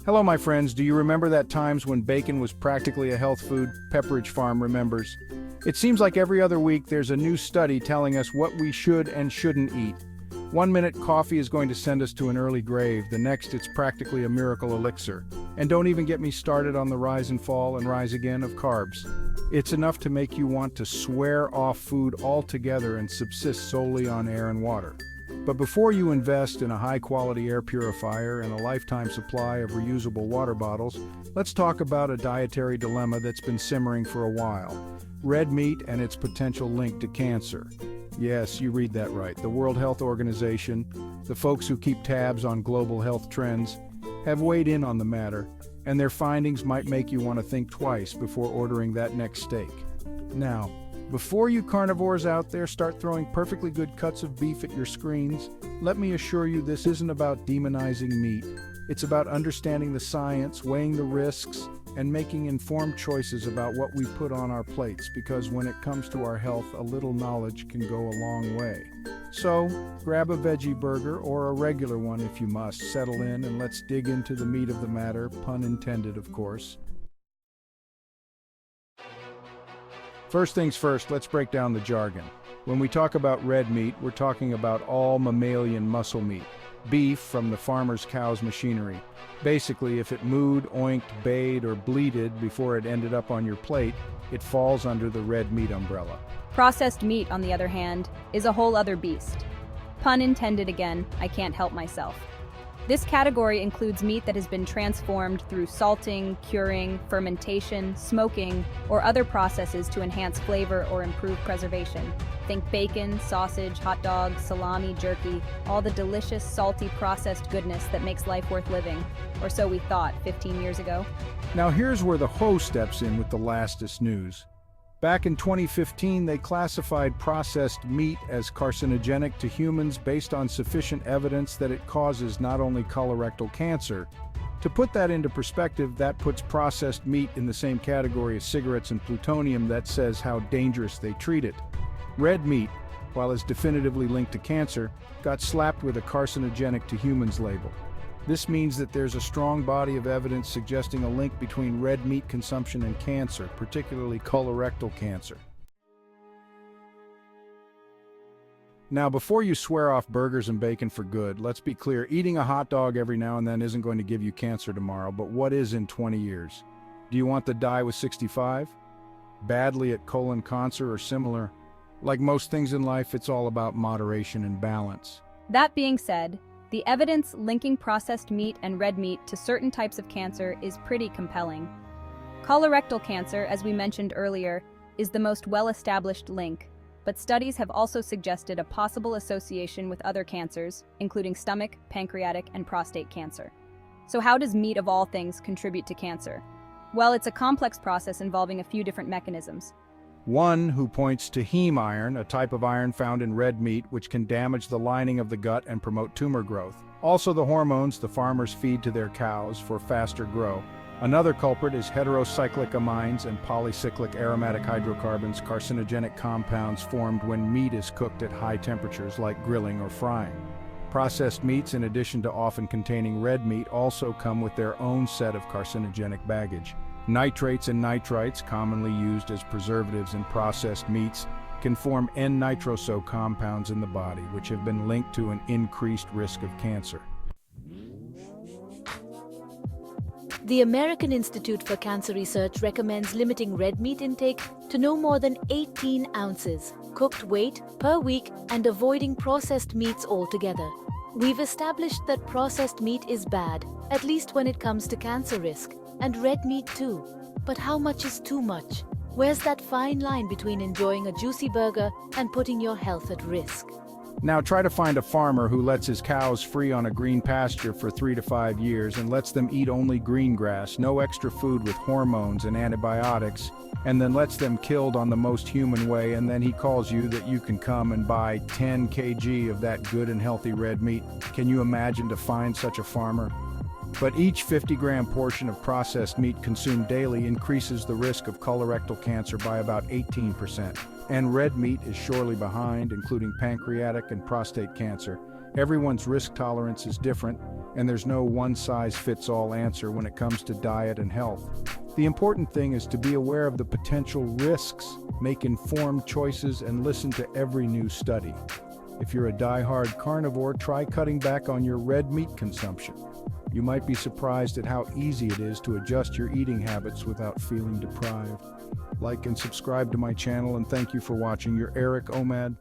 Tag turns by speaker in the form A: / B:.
A: Hello, my friends. Do you remember that times when bacon was practically a health food? Pepperidge Farm remembers. It seems like every other week there's a new study telling us what we should and shouldn't eat. One minute coffee is going to send us to an early grave, the next it's practically a miracle elixir. And don't even get me started on the rise and fall and rise again of carbs. It's enough to make you want to swear off food altogether and subsist solely on air and water. But before you invest in a high-quality air purifier and a lifetime supply of reusable water bottles, let's talk about a dietary dilemma that's been simmering for a while: red meat and its potential link to cancer. Yes, you read that right. The World Health Organization, the folks who keep tabs on global health trends, have weighed in on the matter, and their findings might make you want to think twice before ordering that next steak. Now, before you carnivores out there start throwing perfectly good cuts of beef at your screens, let me assure you this isn't about demonizing meat. It's about understanding the science, weighing the risks, and making informed choices about what we put on our plates, because when it comes to our health, a little knowledge can go a long way. So, grab a veggie burger or a regular one if you must, settle in, and let's dig into the meat of the matter, pun intended, of course. First things first, let's break down the jargon. When we talk about red meat, we're talking about all mammalian muscle meat. Beef from the farmer's cow's machinery. Basically, if it mooed, oinked, bayed, or bleated before it ended up on your plate, it falls under the red meat umbrella.
B: Processed meat, on the other hand, is a whole other beast. Pun intended again, I can't help myself. This category includes meat that has been transformed through salting, curing, fermentation, smoking, or other processes to enhance flavor or improve preservation. Think bacon, sausage, hot dog, salami, jerky, all the delicious, salty, processed goodness that makes life worth living. Or so we thought 15 years ago.
A: Now here's where the Ho steps in with the latest news. Back in 2015, they classified processed meat as carcinogenic to humans based on sufficient evidence that it causes not only colorectal cancer. To put that into perspective, that puts processed meat in the same category as cigarettes and plutonium. That says how dangerous they treat it. Red meat, while it's definitively linked to cancer, got slapped with a carcinogenic to humans label. This means that there's a strong body of evidence suggesting a link between red meat consumption and cancer, particularly colorectal cancer. Now, before you swear off burgers and bacon for good, let's be clear, eating a hot dog every now and then isn't going to give you cancer tomorrow, but what is in 20 years? Do you want to die with 65? Badly at colon cancer or similar? Like most things in life, it's all about moderation and balance.
B: That being said, the evidence linking processed meat and red meat to certain types of cancer is pretty compelling. Colorectal cancer, as we mentioned earlier, is the most well-established link, but studies have also suggested a possible association with other cancers, including stomach, pancreatic, and prostate cancer. So how does meat of all things contribute to cancer? Well, it's a complex process involving a few different mechanisms.
A: One who points to heme iron, a type of iron found in red meat which can damage the lining of the gut and promote tumor growth. Also the hormones the farmers feed to their cows for faster grow. Another culprit is heterocyclic amines and polycyclic aromatic hydrocarbons, carcinogenic compounds formed when meat is cooked at high temperatures like grilling or frying. Processed meats, in addition to often containing red meat, also come with their own set of carcinogenic baggage. Nitrates and nitrites, commonly used as preservatives in processed meats, can form N-nitroso compounds in the body, which have been linked to an increased risk of cancer.
C: The American Institute for Cancer Research recommends limiting red meat intake to no more than 18 ounces, cooked weight per week, and avoiding processed meats altogether. We've established that processed meat is bad, at least when it comes to cancer risk. And red meat too. But how much is too much? Where's that fine line between enjoying a juicy burger and putting your health at risk?
A: Now try to find a farmer who lets his cows free on a green pasture for 3 to 5 years and lets them eat only green grass, no extra food with hormones and antibiotics, and then lets them killed on the most human way, and then he calls you that you can come and buy 10 kg of that good and healthy red meat. Can you imagine to find such a farmer? But each 50-gram portion of processed meat consumed daily increases the risk of colorectal cancer by about 18%. And red meat is surely behind, including pancreatic and prostate cancer. Everyone's risk tolerance is different, and there's no one-size-fits-all answer when it comes to diet and health. The important thing is to be aware of the potential risks, make informed choices, and listen to every new study. If you're a die-hard carnivore, try cutting back on your red meat consumption. You might be surprised at how easy it is to adjust your eating habits without feeling deprived. Like and subscribe to my channel, and thank you for watching. Your Eric OMAD.